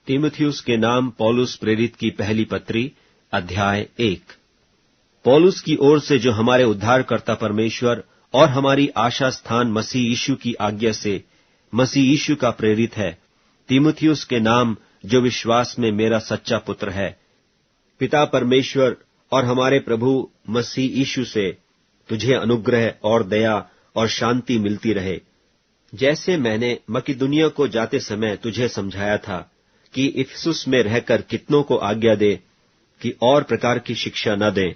तीमुथियुस के नाम पौलुस प्रेरित की पहली पत्री, अध्याय 1। पौलुस की ओर से जो हमारे उद्धारकर्ता परमेश्वर और हमारी आशा स्थान मसीह यीशु की आज्ञा से मसीह यीशु का प्रेरित है, तीमुथियुस के नाम जो विश्वास में मेरा सच्चा पुत्र है, पिता परमेश्वर और हमारे प्रभु मसीह यीशु से तुझे अनुग्रह और दया और शांति मिलती रहे। जैसे मैंने मकिदुनिया को जाते समय तुझे समझाया था कि इफिसुस में रहकर कितनों को आज्ञा दे कि और प्रकार की शिक्षा न दें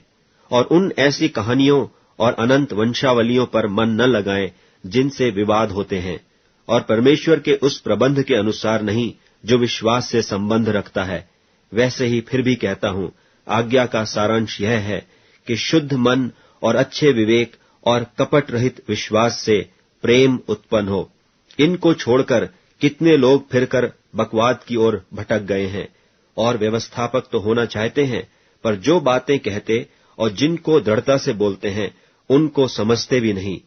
और उन ऐसी कहानियों और अनंत वंशावलियों पर मन न लगाएं जिनसे विवाद होते हैं, और परमेश्वर के उस प्रबंध के अनुसार नहीं जो विश्वास से संबंध रखता है। वैसे ही फिर भी कहता हूं, आज्ञा का सारांश यह है कि शुद्ध मन और अच्छे विवेक और कपट रहित विश्वास से प्रेम उत्पन्न हो। इनको छोड़कर कितने लोग फिरकर बकवाद की ओर भटक गए हैं और व्यवस्थापक तो होना चाहते हैं, पर जो बातें कहते और जिनको दृढ़ता से बोलते हैं उनको समझते भी नहीं।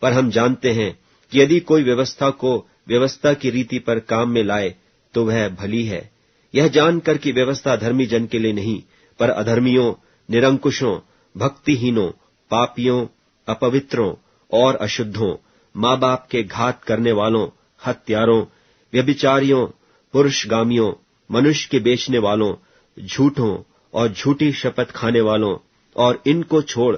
पर हम जानते हैं कि यदि कोई व्यवस्था को व्यवस्था की रीति पर काम में लाए तो वह भली है, यह जानकर कि व्यवस्था धर्मी जन के लिए नहीं पर अधर्मियों, निरंकुशों, भक्तिहीनों, पापियों, अपवित्रों और अशुद्धों, माँ बाप के घात करने वालों, हत्यारों, व्यभिचारियों, पुरुषगामियों, मनुष्य के बेचने वालों, झूठों और झूठी शपथ खाने वालों और इनको छोड़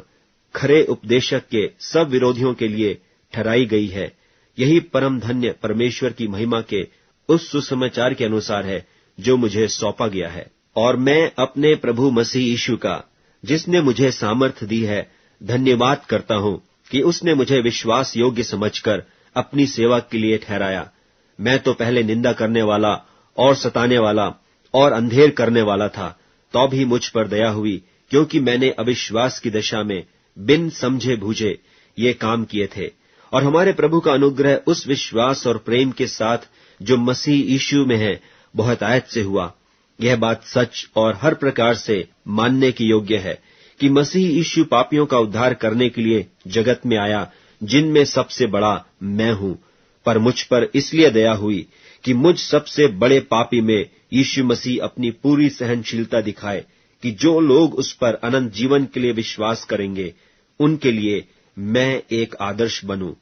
खरे उपदेशक के सब विरोधियों के लिए ठहराई गई है। यही परम धन्य परमेश्वर की महिमा के उस सुसमाचार के अनुसार है जो मुझे सौंपा गया है। और मैं अपने प्रभु मसीह यीशु का, जिसने मुझे सामर्थ्य दी है, धन्यवाद करता हूं कि उसने मुझे विश्वास योग्य समझकर अपनी सेवा के लिए ठहराया। मैं तो पहले निंदा करने वाला और सताने वाला और अंधेर करने वाला था, तो भी मुझ पर दया हुई, क्योंकि मैंने अविश्वास की दशा में बिन समझे बूझे ये काम किए थे। और हमारे प्रभु का अनुग्रह उस विश्वास और प्रेम के साथ जो मसीह यीशु में है बहुतायत से हुआ। यह बात सच और हर प्रकार से मानने की योग्य है कि मसीह यीशु पापियों का उद्धार करने के लिए जगत में आया, जिनमें सबसे बड़ा मैं हूं। पर मुझ पर इसलिए दया हुई कि मुझ सबसे बड़े पापी में यीशु मसीह अपनी पूरी सहनशीलता दिखाए, कि जो लोग उस पर अनंत जीवन के लिए विश्वास करेंगे उनके लिए मैं एक आदर्श बनूं।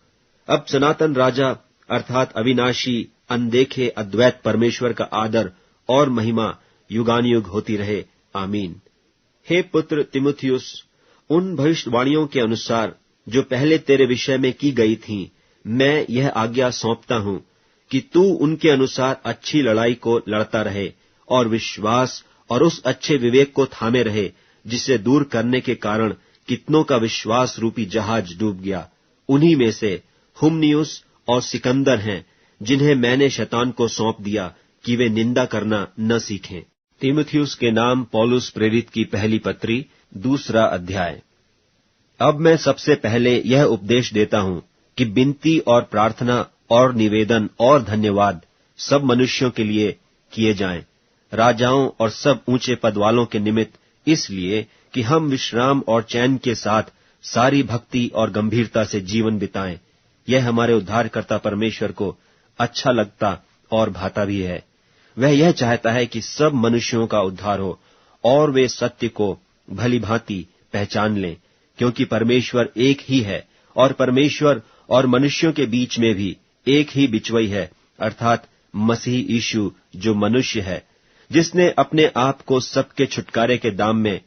अब सनातन राजा अर्थात अविनाशी, अनदेखे, अद्वैत परमेश्वर का आदर और महिमा युगानुयुग होती रहे। आमीन। हे पुत्र तीमुथियुस, उन भविष्यवाणियों के अनुसार जो पहले तेरे विषय में की गई थीं, मैं यह आज्ञा सौंपता हूं कि तू उनके अनुसार अच्छी लड़ाई को लड़ता रहे और विश्वास और उस अच्छे विवेक को थामे रहे, जिसे दूर करने के कारण कितनों का विश्वास रूपी जहाज डूब गया। उन्हीं में से हुमनियुस और सिकंदर हैं, जिन्हें मैंने शैतान को सौंप दिया कि वे निंदा करना न सीखें। तीमुथियुस के नाम पौलुस प्रेरित की पहली पत्री, दूसरा अध्याय। अब मैं सबसे पहले यह उपदेश देता हूं कि विनती और प्रार्थना और निवेदन और धन्यवाद सब मनुष्यों के लिए किए जाएं, राजाओं और सब ऊंचे पद वालों के निमित्त, इसलिए कि हम विश्राम और चैन के साथ सारी भक्ति और गंभीरता से जीवन बिताएं। यह हमारे उद्धारकर्ता परमेश्वर को अच्छा लगता और भाता भी है। वह यह चाहता है कि सब मनुष्यों का उद्धार हो और वे सत्य को भली भांति पहचान लें, क्योंकि परमेश्वर एक ही है और परमेश्वर और मनुष्यों के बीच में भी एक ही बिचवई है, अर्थात मसीह यीशु जो मनुष्य है, जिसने अपने आप को सबके छुटकारे के दाम में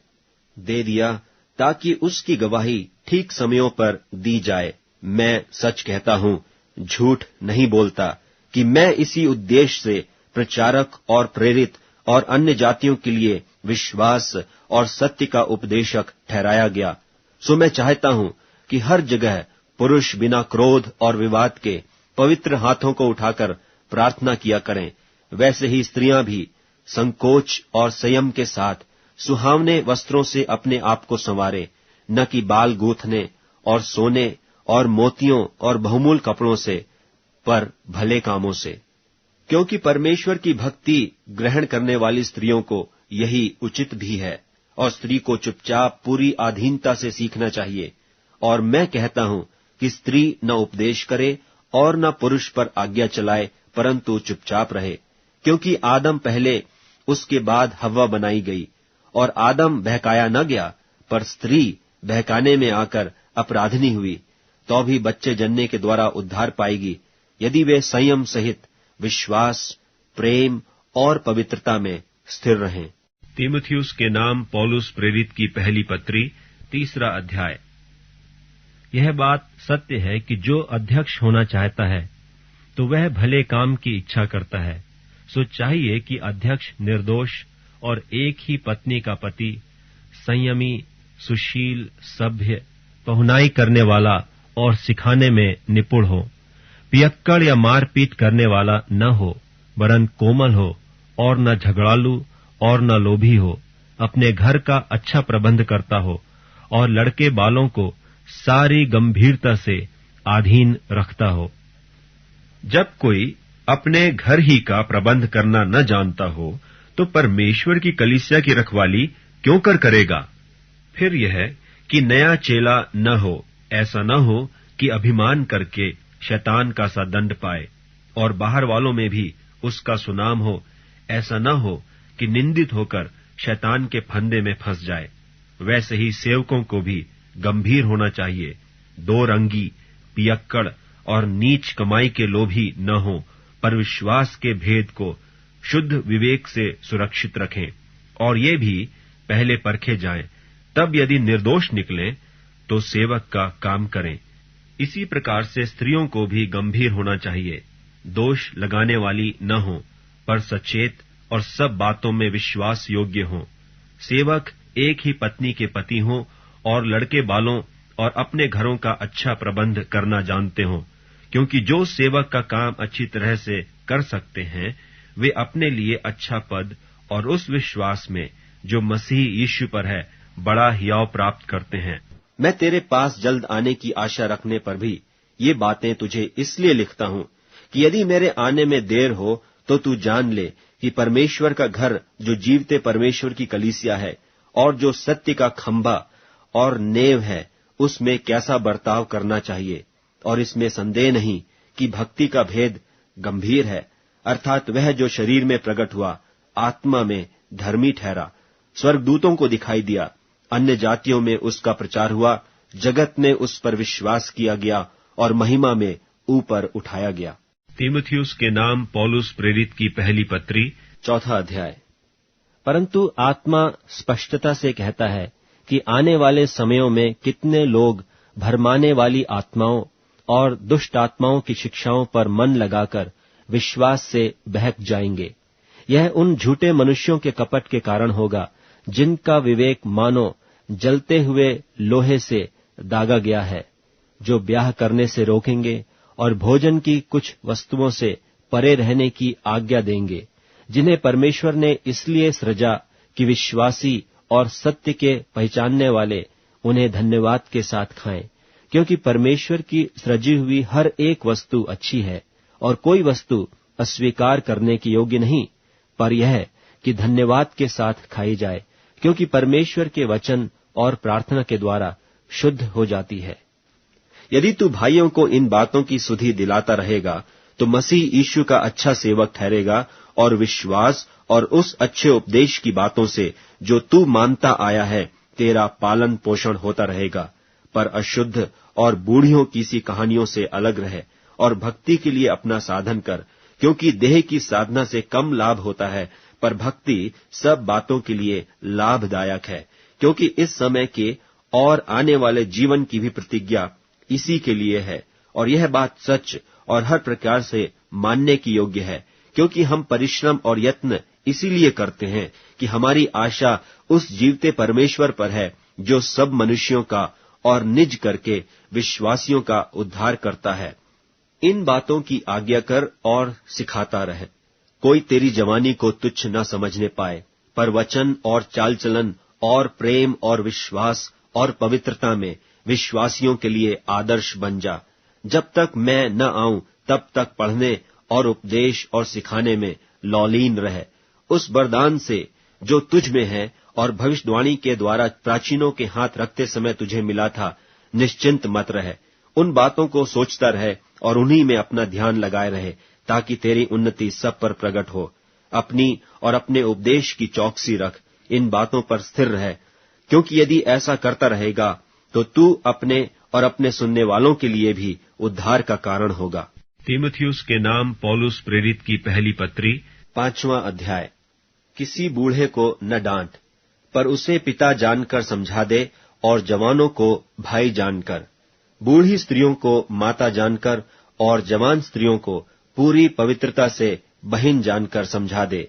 दे दिया ताकि उसकी गवाही ठीक समयों पर दी जाए। मैं सच कहता हूं, झूठ नहीं बोलता, कि मैं इसी उद्देश्य से प्रचारक और प्रेरित और अन्य जातियों के लिए विश्वास और सत्य का उपदेशक ठहराया गया। सो मैं चाहता हूं कि हर जगह पुरुष बिना क्रोध और विवाद के पवित्र हाथों को उठाकर प्रार्थना किया करें। वैसे ही स्त्रियां भी संकोच और संयम के साथ सुहावने वस्त्रों से अपने आप को संवारे, न कि बाल गूंथने और सोने और मोतियों और बहुमूल्य कपड़ों से, पर भले कामों से। क्योंकि परमेश्वर की भक्ति ग्रहण करने वाली स्त्रियों को यही उचित भी है, और स्त्री को चुपचाप पूरी अधीनता से सीखना चाहिए। और मैं कहता हूं कि स्त्री न उपदेश करे और न पुरुष पर आज्ञा चलाए, परंतु चुपचाप रहे, क्योंकि आदम पहले, उसके बाद हव्वा बनाई गई, और आदम बहकाया न गया, पर स्त्री बहकाने में आकर अपराधिनी हुई। तो भी बच्चे जन्ने के द्वारा उद्धार पाएगी, यदि वे संयम सहित विश्वास, प्रेम और पवित्रता में स्थिर रहें। तीमुथियुस के नाम पौलुस प्रेरित की पहली पत्री, 3 अध्याय। यह बात सत्य है कि जो अध्यक्ष होना चाहता है तो वह भले काम की इच्छा करता है। सो चाहिए कि अध्यक्ष निर्दोष और एक ही पत्नी का पति, संयमी, सुशील, सभ्य, पहुनाई करने वाला और सिखाने में निपुण हो, पियक्कड़ या मारपीट करने वाला न हो, वरन कोमल हो और न झगड़ालू और न लोभी हो, अपने घर का अच्छा प्रबंध करता हो और लड़के बालों को सारी गंभीरता से अधीन रखता हो। जब कोई अपने घर ही का प्रबंध करना न जानता हो तो परमेश्वर की कलीसिया की रखवाली क्यों करेगा? फिर यह कि नया चेला न हो, ऐसा न हो कि अभिमान करके शैतान का सा दंड पाए, और बाहर वालों में भी उसका सुनाम हो, ऐसा न हो कि निंदित होकर शैतान के फंदे में फंस जाए। वैसे ही सेवकों को भी गंभीर होना चाहिए, दो रंगी, पियक्कड़ और नीच कमाई के लोभी न हो, पर विश्वास के भेद को शुद्ध विवेक से सुरक्षित रखें, और ये भी पहले परखे जाएं, तब यदि निर्दोष निकलें तो सेवक का काम करें। इसी प्रकार से स्त्रियों को भी गंभीर होना चाहिए, दोष लगाने वाली न हो, पर सचेत और सब बातों में विश्वास योग्य हों। सेवक एक ही पत्नी के पति हों और लड़के बालों और अपने घरों का अच्छा प्रबंध करना जानते हों, क्योंकि जो सेवक का काम अच्छी तरह से कर सकते हैं वे अपने लिए अच्छा पद और उस विश्वास में जो मसीह यीशु पर है बड़ा हियाव प्राप्त करते हैं। मैं तेरे पास जल्द आने की आशा रखने पर भी ये बातें तुझे इसलिए लिखता हूं कि यदि मेरे आने में देर हो तो तू जान ले कि परमेश्वर का घर जो जीवते परमेश्वर की कलीसिया है और जो सत्य का खंभा और नेव है, उसमें कैसा बर्ताव करना चाहिए। और इसमें संदेह नहीं कि भक्ति का भेद गंभीर है, अर्थात वह जो शरीर में प्रकट हुआ, आत्मा में धर्मी ठहरा, स्वर्गदूतों को दिखाई दिया, अन्य जातियों में उसका प्रचार हुआ, जगत में उस पर विश्वास किया गया और महिमा में ऊपर उठाया गया। तीमुथियुस के नाम पौलुस प्रेरित की पहली पत्री, 4 अध्याय। परंतु आत्मा स्पष्टता से कहता है कि आने वाले समयों में कितने लोग भरमाने वाली आत्माओं और दुष्ट आत्माओं की शिक्षाओं पर मन लगाकर विश्वास से बहक जाएंगे। यह उन झूठे मनुष्यों के कपट के कारण होगा जिनका विवेक मानो जलते हुए लोहे से दागा गया है, जो ब्याह करने से रोकेंगे और भोजन की कुछ वस्तुओं से परे रहने की आज्ञा देंगे, जिन्हें परमेश्वर ने इसलिए सृजा कि विश्वासी और सत्य के पहचानने वाले उन्हें धन्यवाद के साथ खाएं, क्योंकि परमेश्वर की सृजी हुई हर एक वस्तु अच्छी है और कोई वस्तु अस्वीकार करने की योग्य नहीं, पर यह कि धन्यवाद के साथ खाई जाए, क्योंकि परमेश्वर के वचन और प्रार्थना के द्वारा शुद्ध हो जाती है। यदि तू भाइयों को इन बातों की सुधि दिलाता रहेगा तो मसीह यीशु का अच्छा सेवक ठहरेगा और विश्वास और उस अच्छे उपदेश की बातों से जो तू मानता आया है तेरा पालन पोषण होता रहेगा। पर अशुद्ध और बूढ़ियों की सी कहानियों से अलग रहे और भक्ति के लिए अपना साधन कर, क्योंकि देह की साधना से कम लाभ होता है, पर भक्ति सब बातों के लिए लाभदायक है, क्योंकि इस समय के और आने वाले जीवन की भी प्रतिज्ञा इसी के लिए है। और यह बात सच और हर प्रकार से मानने की योग्य है, क्योंकि हम परिश्रम और यत्न इसीलिए करते हैं कि हमारी आशा उस जीवते परमेश्वर पर है जो सब मनुष्यों का और निज करके विश्वासियों का उद्धार करता है। इन बातों की आज्ञा कर और सिखाता रहे। कोई तेरी जवानी को तुच्छ न समझने पाए, पर वचन और चाल चलन और प्रेम और विश्वास और पवित्रता में विश्वासियों के लिए आदर्श बन जा। जब तक मैं न आऊं तब तक पढ़ने और उपदेश और सिखाने में लौलीन रहे। उस वरदान से जो तुझ में है और भविष्यवाणी के द्वारा प्राचीनों के हाथ रखते समय तुझे मिला था, निश्चिंत मत रहे। उन बातों को सोचता रहे और उन्हीं में अपना ध्यान लगाए रहे, ताकि तेरी उन्नति सब पर प्रकट हो। अपनी और अपने उपदेश की चौकसी रख, इन बातों पर स्थिर रह, क्योंकि यदि ऐसा करता रहेगा तो तू अपने और अपने सुनने वालों के लिए भी उद्धार का कारण होगा। तीमुथियुस के नाम पौलुस प्रेरित की पहली पत्री 5वां अध्याय। किसी बूढ़े को न डांट, पर उसे पिता जानकर समझा दे, और जवानों को भाई जानकर, बूढ़ी स्त्रियों को माता जानकर, और जवान स्त्रियों को पूरी पवित्रता से बहन जानकर समझा दे।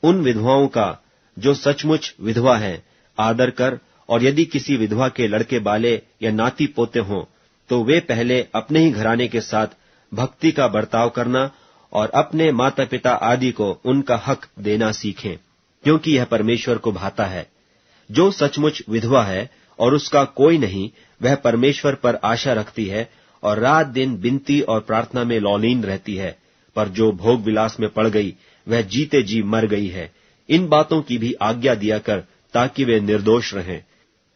उन विधवाओं का जो सचमुच विधवा है आदर कर, और यदि किसी विधवा के लड़के बाले या नाती पोते हों तो वे पहले अपने ही घराने के साथ भक्ति का बर्ताव करना और अपने माता पिता आदि को उनका हक देना सीखें, क्योंकि यह परमेश्वर को भाता है। जो सचमुच विधवा है और उसका कोई नहीं, वह परमेश्वर पर आशा रखती है और रात दिन विनती और प्रार्थना में लौलीन रहती है, पर जो भोग विलास में पड़ गई वह जीते जी मर गई है। इन बातों की भी आज्ञा दिया कर, ताकि वे निर्दोष रहें।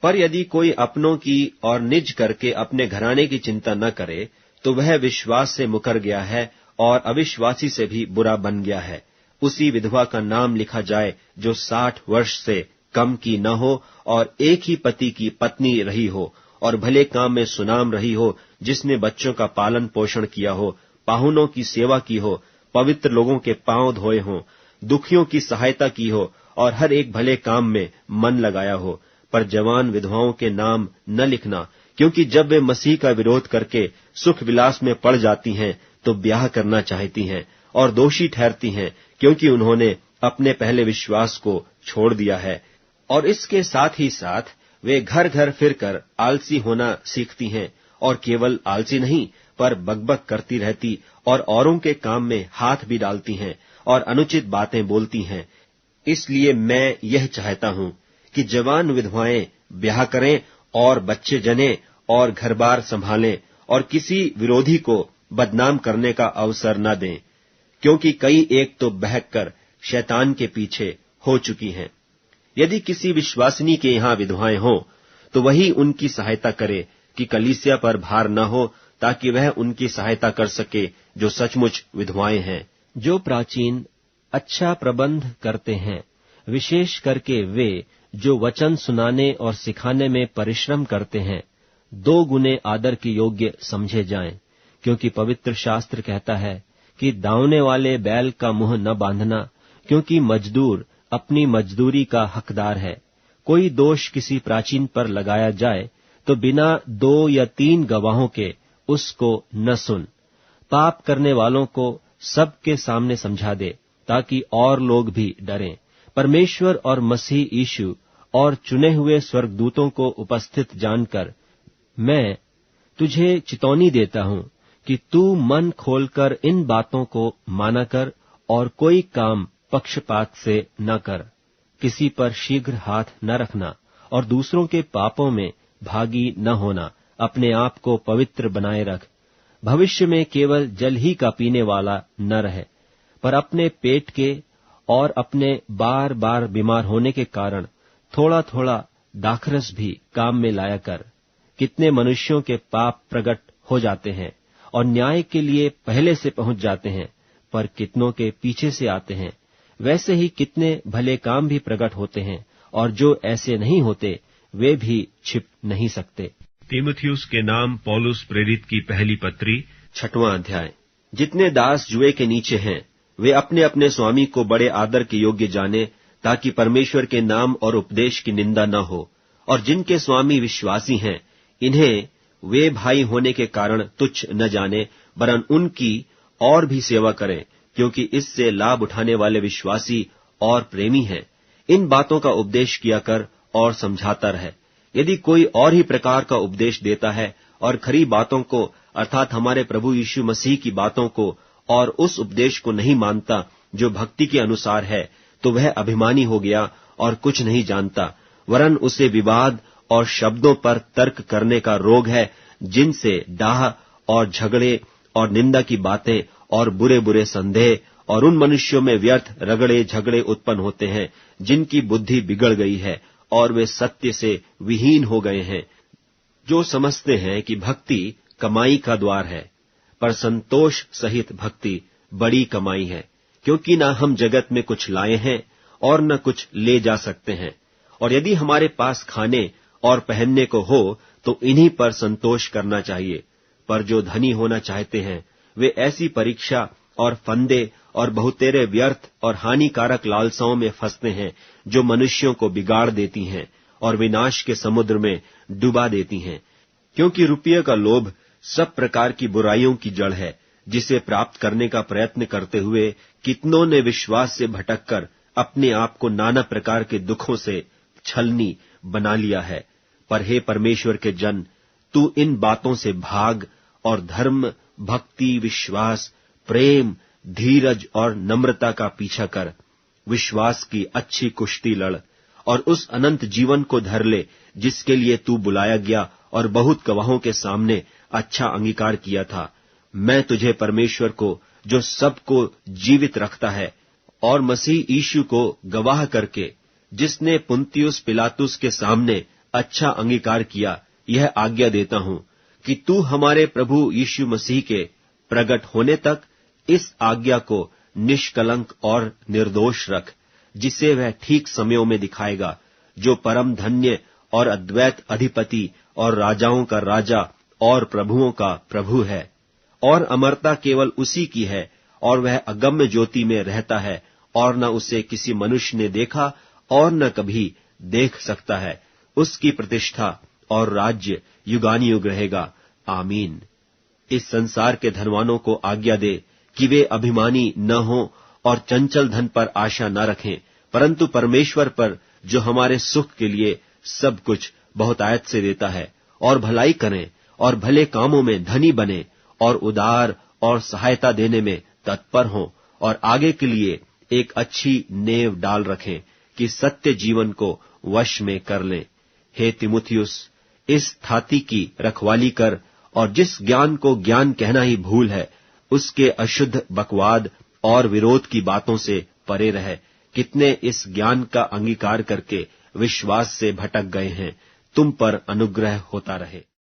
पर यदि कोई अपनों की और निज करके अपने घराने की चिंता न करे, तो वह विश्वास से मुकर गया है और अविश्वासी से भी बुरा बन गया है। उसी विधवा का नाम लिखा जाए जो 60 वर्ष से कम की न हो और एक ही पति की पत्नी रही हो, और भले काम में सुनाम रही हो, जिसने बच्चों का पालन पोषण किया हो, पाहुनों की सेवा की हो, पवित्र लोगों के पांव धोए हों, दुखियों की सहायता की हो, और हर एक भले काम में मन लगाया हो। पर जवान विधवाओं के नाम न लिखना, क्योंकि जब वे मसीह का विरोध करके सुख विलास में पड़ जाती हैं तो ब्याह करना चाहती हैं और दोषी ठहरती हैं, क्योंकि उन्होंने अपने पहले विश्वास को छोड़ दिया है। और इसके साथ ही साथ वे घर घर फिरकर आलसी होना सीखती हैं, और केवल आलसी नहीं, पर बकबक करती रहती और औरों के काम में हाथ भी डालती हैं और अनुचित बातें बोलती हैं। इसलिए मैं यह चाहता हूं कि जवान विधवाएं ब्याह करें और बच्चे जनें और घर-बार संभालें, और किसी विरोधी को बदनाम करने का अवसर न दें, क्योंकि कई एक तो बहक कर शैतान के पीछे हो चुकी हैं। यदि किसी विश्वासिनी के यहाँ विधवाएं हों, तो वही उनकी सहायता करे कि कलीसिया पर भार न हो, ताकि वह उनकी सहायता कर सके जो सचमुच विधवाएं हैं। जो प्राचीन अच्छा प्रबंध करते हैं, विशेष करके वे जो वचन सुनाने और सिखाने में परिश्रम करते हैं, 2 गुने आदर के योग्य समझे जाएं, क्योंकि पवित्र शास्त्र कहता है कि दावने वाले बैल का मुंह न बांधना, क्योंकि मजदूर अपनी मजदूरी का हकदार है। कोई दोष किसी प्राचीन पर लगाया जाए तो बिना 2 या 3 गवाहों के उसको न सुन। पाप करने वालों को सबके सामने समझा दे, ताकि और लोग भी डरें। परमेश्वर और मसीह यीशु और चुने हुए स्वर्गदूतों को उपस्थित जानकर मैं तुझे चितौनी देता हूं कि तू मन खोलकर इन बातों को माना कर और कोई काम पक्षपात से न कर। किसी पर शीघ्र हाथ न रखना और दूसरों के पापों में भागी न होना। अपने आप को पवित्र बनाए रख। भविष्य में केवल जल ही का पीने वाला न रहे, पर अपने पेट के और अपने बार बार बीमार होने के कारण थोड़ा थोड़ा दाखरस भी काम में लाया कर। कितने मनुष्यों के पाप प्रकट हो जाते हैं और न्याय के लिए पहले से पहुंच जाते हैं, पर कितनों के पीछे से आते हैं। वैसे ही कितने भले काम भी प्रकट होते हैं, और जो ऐसे नहीं होते वे भी छिप नहीं सकते। तीमुथियुस के नाम पौलुस प्रेरित की पहली पत्री 6वां अध्याय। जितने दास जुए के नीचे हैं, वे अपने अपने स्वामी को बड़े आदर के योग्य जाने, ताकि परमेश्वर के नाम और उपदेश की निंदा न हो। और जिनके स्वामी विश्वासी हैं, इन्हें वे भाई होने के कारण तुच्छ न जाने, वरन उनकी और भी सेवा करें, क्योंकि इससे लाभ उठाने वाले विश्वासी और प्रेमी हैं। इन बातों का उपदेश किया कर और समझाता रहे। यदि कोई और ही प्रकार का उपदेश देता है और खरी बातों को, अर्थात हमारे प्रभु यीशु मसीह की बातों को, और उस उपदेश को नहीं मानता जो भक्ति के अनुसार है, तो वह अभिमानी हो गया और कुछ नहीं जानता, वरन उसे विवाद और शब्दों पर तर्क करने का रोग है, जिनसे डाह और झगड़े और निंदा की बातें और बुरे बुरे संदेह और उन मनुष्यों में व्यर्थ रगड़े झगड़े उत्पन्न होते हैं, जिनकी बुद्धि बिगड़ गई है और वे सत्य से विहीन हो गए हैं, जो समझते हैं कि भक्ति कमाई का द्वार है, पर संतोष सहित भक्ति बड़ी कमाई है। क्योंकि न हम जगत में कुछ लाए हैं और न कुछ ले जा सकते हैं। और यदि हमारे पास खाने और पहनने को हो तो इन्हीं पर संतोष करना चाहिए। पर जो धनी होना चाहते हैं वे ऐसी परीक्षा और फंदे और बहुतेरे व्यर्थ और हानिकारक लालसाओं में फंसते हैं जो मनुष्यों को बिगाड़ देती हैं और विनाश के समुद्र में डुबा देती हैं। क्योंकि रुपये का लोभ सब प्रकार की बुराइयों की जड़ है, जिसे प्राप्त करने का प्रयत्न करते हुए कितनों ने विश्वास से भटककर अपने आप को नाना प्रकार के दुखों से छलनी बना लिया है। पर हे परमेश्वर के जन, तू इन बातों से भाग और धर्म, भक्ति, विश्वास, प्रेम, धीरज और नम्रता का पीछा कर। विश्वास की अच्छी कुश्ती लड़ और उस अनंत जीवन को धर ले जिसके लिए तू बुलाया गया और बहुत गवाहों के सामने अच्छा अंगीकार किया था। मैं तुझे परमेश्वर को, जो सबको जीवित रखता है, और मसीह यीशु को गवाह करके, जिसने पुन्तियुस पिलातुस के सामने अच्छा अंगीकार किया, यह आज्ञा देता हूं कि तू हमारे प्रभु यीशु मसीह के प्रकट होने तक इस आज्ञा को निष्कलंक और निर्दोष रख, जिसे वह ठीक समयों में दिखाएगा, जो परम धन्य और अद्वैत अधिपति और राजाओं का राजा और प्रभुओं का प्रभु है। और अमरता केवल उसी की है, और वह अगम्य ज्योति में रहता है, और न उसे किसी मनुष्य ने देखा और न कभी देख सकता है। उसकी प्रतिष्ठा और राज्य युगानुयुग रहेगा। आमीन। इस संसार के धनवानों को आज्ञा दे कि वे अभिमानी न हों और चंचल धन पर आशा न रखें, परंतु परमेश्वर पर, जो हमारे सुख के लिए सब कुछ बहुतायत से देता है, और भलाई करें और भले कामों में धनी बने और उदार और सहायता देने में तत्पर हों, और आगे के लिए एक अच्छी नेव डाल रखें कि सत्य जीवन को वश में कर लें। हे तिमुथियुस, इस थाती की रखवाली कर, और जिस ज्ञान को ज्ञान कहना ही भूल है, उसके अशुद्ध बकवाद और विरोध की बातों से परे रहे। कितने इस ज्ञान का अंगीकार करके विश्वास से भटक गए हैं। तुम पर अनुग्रह होता रहे।